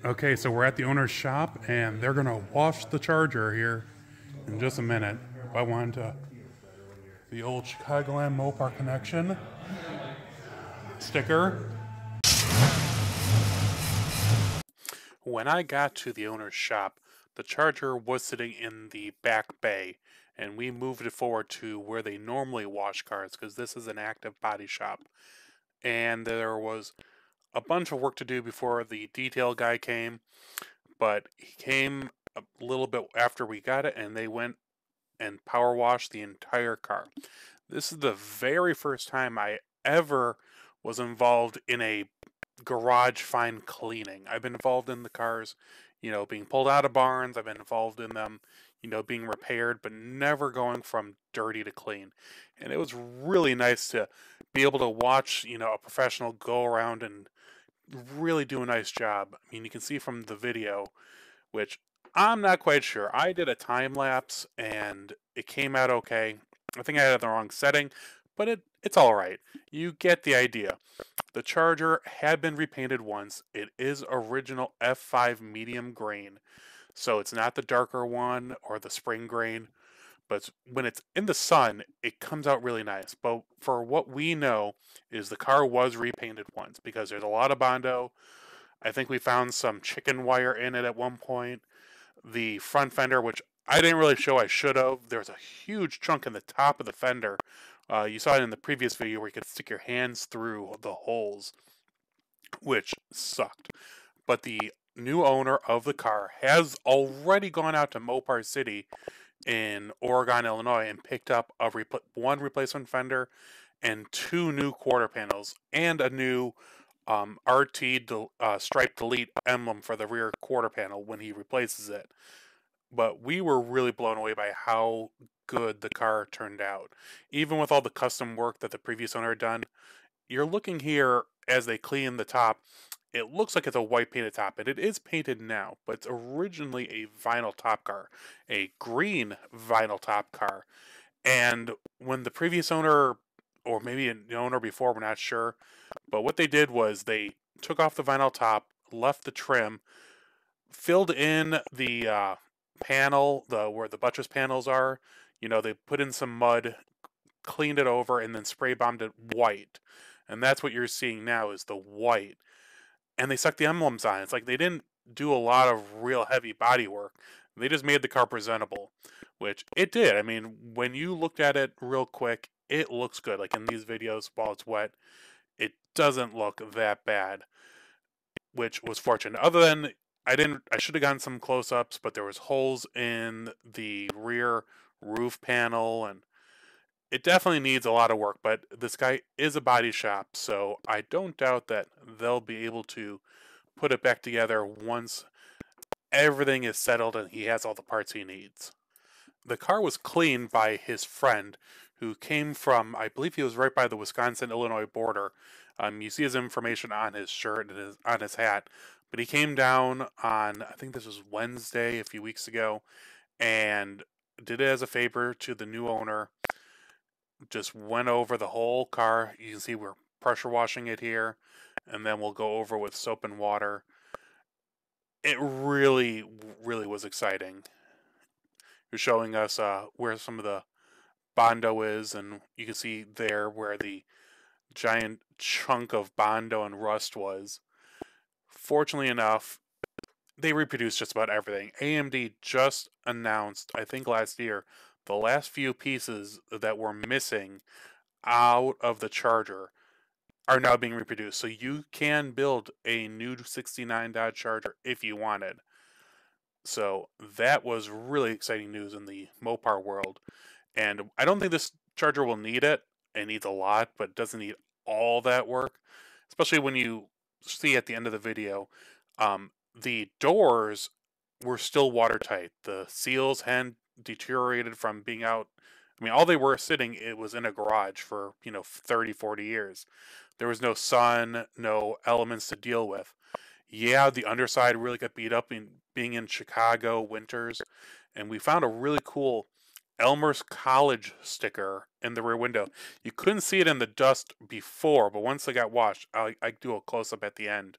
Okay, so we're at the owner's shop and they're gonna wash the Charger here in just a minute. I want the old Chicagoland Mopar Connection sticker. When I got to the owner's shop, the Charger was sitting in the back bay, and we moved it forward to where they normally wash cars because this is an active body shop. And there was a bunch of work to do before the detail guy came, but he came a little bit after we got it, and they went and power washed the entire car. This is the very first time I ever was involved in a garage fine cleaning. I've been involved in the cars, being pulled out of barns. I've been involved in them, being repaired, but never going from dirty to clean. And it was really nice to be able to watch, a professional go around and really do a nice job. I mean, you can see from the video, which I'm not quite sure. I did a time lapse and it came out okay. I think I had the wrong setting, but it's all right. You get the idea. The Charger had been repainted once. It is original F5 medium grain, so it's not the darker one or the spring grain. But when it's in the sun, it comes out really nice. But for what we know, is the car was repainted once because there's a lot of Bondo. I think we found some chicken wire in it at one point. The front fender, which I didn't really show, I should have. There's a huge chunk in the top of the fender. You saw it in the previous video where you could stick your hands through the holes, which sucked. But the new owner of the car has already gone out to Mopar City in Oregon, Illinois, and picked up one replacement fender and two new quarter panels and a new stripe delete emblem for the rear quarter panel when he replaces it. But we were really blown away by how good the car turned out. Even with all the custom work that the previous owner had done, you're looking here as they clean the top. It looks like it's a white painted top, and it is painted now, but it's originally a vinyl top car, a green vinyl top car. And when the previous owner, or maybe an owner before, we're not sure, but what they did was they took off the vinyl top, left the trim, filled in the panel, where the buttress panels are. They put in some mud, cleaned it over, and then spray bombed it white. And that's what you're seeing now is the white. And they stuck the emblems on. It's like they didn't do a lot of real heavy body work. They just made the car presentable, which it did. I mean, when you looked at it real quick, it looks good. Like in these videos, while it's wet, it doesn't look that bad, which was fortunate. Other than I should have gotten some close-ups, but there was holes in the rear roof panel, and it definitely needs a lot of work. But this guy is a body shop, so I don't doubt that they'll be able to put it back together once everything is settled and he has all the parts he needs. The car was cleaned by his friend who came from, I believe he was right by the Wisconsin-Illinois border. You see his information on his shirt and on his hat. But he came down on, I think this was Wednesday, a few weeks ago, and did it as a favor to the new owner. Just went over the whole car. You can see we're pressure washing it here, and then we'll go over with soap and water. It really, really was exciting. You're showing us where some of the Bondo is, and you can see there where the giant chunk of Bondo and rust was. Fortunately enough, they reproduced just about everything. AMD just announced, I think last year, the last few pieces that were missing out of the Charger are now being reproduced. So you can build a new 69 Dodge Charger if you wanted. So that was really exciting news in the Mopar world. And I don't think this Charger will need it. It needs a lot, but it doesn't need all that work. Especially when you see at the end of the video, the doors were still watertight. The seals hadn't deteriorated from being out. I mean, all they were sitting, it was in a garage for, 30, 40 years. There was no sun, no elements to deal with. Yeah, the underside really got beat up in being in Chicago winters. And we found a really cool Elmer's College sticker in the rear window. You couldn't see it in the dust before, but once they got washed, I do a close-up at the end.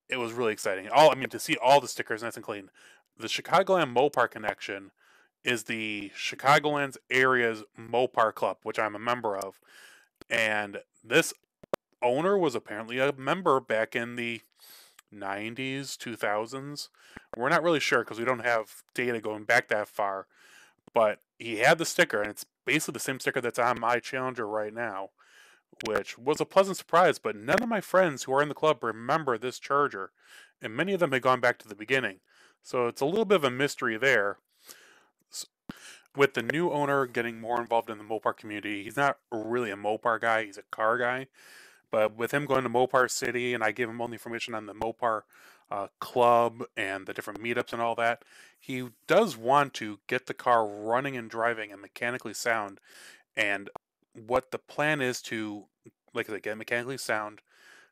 it was really exciting. I mean, to see all the stickers nice and clean. The Chicagoland Mopar Connection is the Chicagoland's area's Mopar Club, which I'm a member of. And this owner was apparently a member back in the 90s, 2000s. We're not really sure because we don't have data going back that far. But he had the sticker, and it's basically the same sticker that's on my Challenger right now, which was a pleasant surprise. But none of my friends who are in the club remember this Charger, and many of them had gone back to the beginning. So it's a little bit of a mystery there. With the new owner getting more involved in the Mopar community, he's not really a Mopar guy, he's a car guy. But with him going to Mopar City, and I gave him all the information on the Mopar club and the different meetups and all that, he does want to get the car running and driving and mechanically sound. And what the plan is to, like I said, get mechanically sound,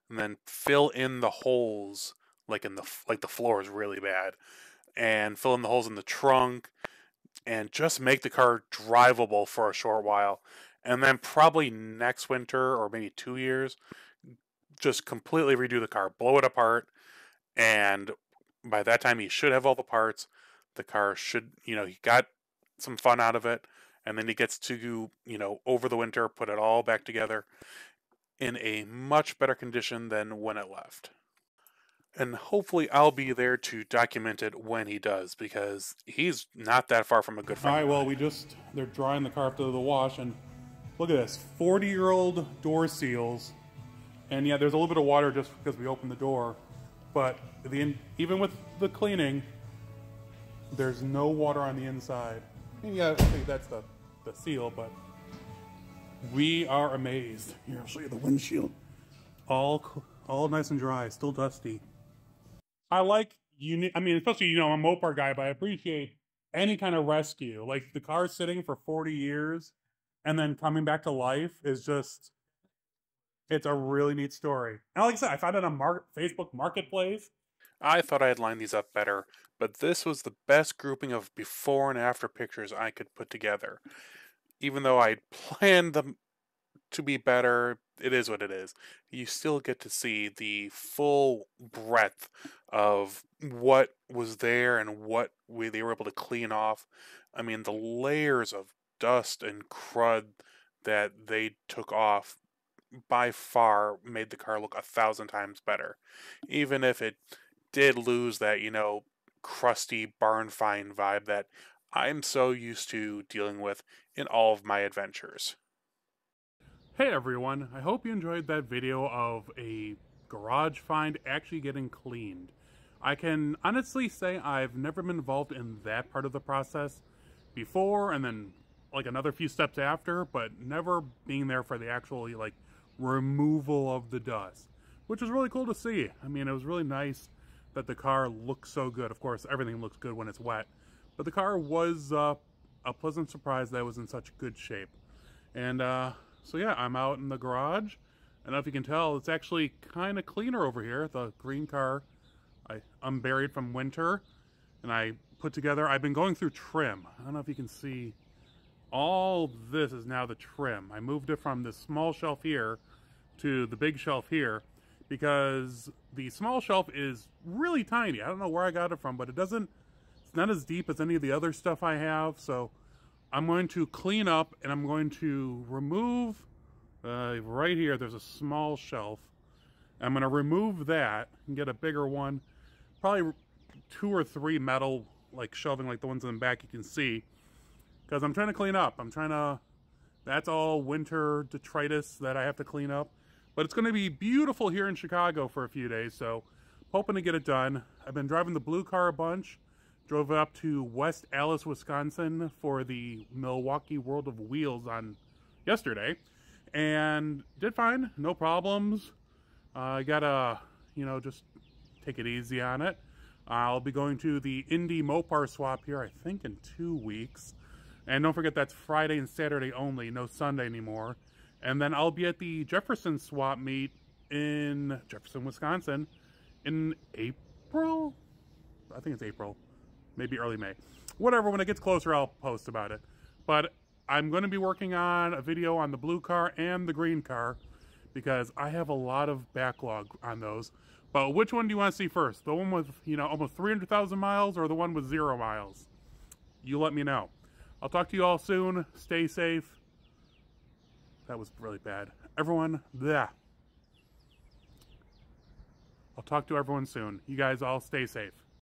and then fill in the holes, like the floor is really bad, and fill in the holes in the trunk, and just make the car drivable for a short while. And then probably next winter or maybe 2 years, just completely redo the car, blow it apart, and by that time he should have all the parts. The car should, he got some fun out of it, and then he gets to, over the winter, put it all back together in a much better condition than when it left. And hopefully I'll be there to document it when he does, because he's not that far from a good friend. All right, well, they're drying the car after the wash, and look at this, 40-year-old door seals. And yeah, there's a little bit of water just because we opened the door, but even with the cleaning, there's no water on the inside. And yeah, I think that's the seal, but we are amazed. Here, I'll show you the windshield. All nice and dry, still dusty. I mean, especially, I'm a Mopar guy, but I appreciate any kind of rescue. Like, the car sitting for 40 years and then coming back to life is just, it's a really neat story. And like I said, I found it on Facebook Marketplace. I thought I had lined these up better, but this was the best grouping of before and after pictures I could put together. Even though I planned them to be better, it is what it is. You still get to see the full breadth of what was there and what they were able to clean off. I mean, the layers of dust and crud that they took off by far made the car look 1,000 times better. Even if it did lose that, crusty barn find vibe that I'm so used to dealing with in all of my adventures. Hey everyone, I hope you enjoyed that video of a garage find actually getting cleaned. I can honestly say I've never been involved in that part of the process before, and then like another few steps after, but never being there for the actual removal of the dust, which was really cool to see. I mean, it was really nice that the car looked so good. Of course, everything looks good when it's wet, but the car was a pleasant surprise that it was in such good shape. And so yeah, I'm out in the garage. I don't know if you can tell, it's actually kind of cleaner over here. The green car I unburied from winter, and I put together. I've been going through trim. I don't know if you can see. All this is now the trim. I moved it from this small shelf here to the big shelf here because the small shelf is really tiny. I don't know where I got it from, but it's not as deep as any of the other stuff I have. So I'm going to clean up, and I'm going to remove, right here, there's a small shelf. I'm going to remove that and get a bigger one. Probably 2 or 3 metal, shelving like the ones in the back you can see. Because I'm trying to clean up. That's all winter detritus that I have to clean up. But it's going to be beautiful here in Chicago for a few days, so hoping to get it done. I've been driving the blue car a bunch. Drove up to West Allis, Wisconsin for the Milwaukee World of Wheels on yesterday. And did fine, no problems. I gotta, just take it easy on it. I'll be going to the Indy Mopar swap here, I think in 2 weeks. And don't forget, that's Friday and Saturday only, no Sunday anymore. And then I'll be at the Jefferson swap meet in Jefferson, Wisconsin in April? I think it's April. Maybe early May. Whatever, when it gets closer, I'll post about it. But I'm going to be working on a video on the blue car and the green car because I have a lot of backlog on those. But which one do you want to see first? The one with, you know, almost 300,000 miles or the one with 0 miles? You let me know. I'll talk to you all soon. Stay safe. That was really bad. Everyone, bleh. I'll talk to everyone soon. You guys all stay safe.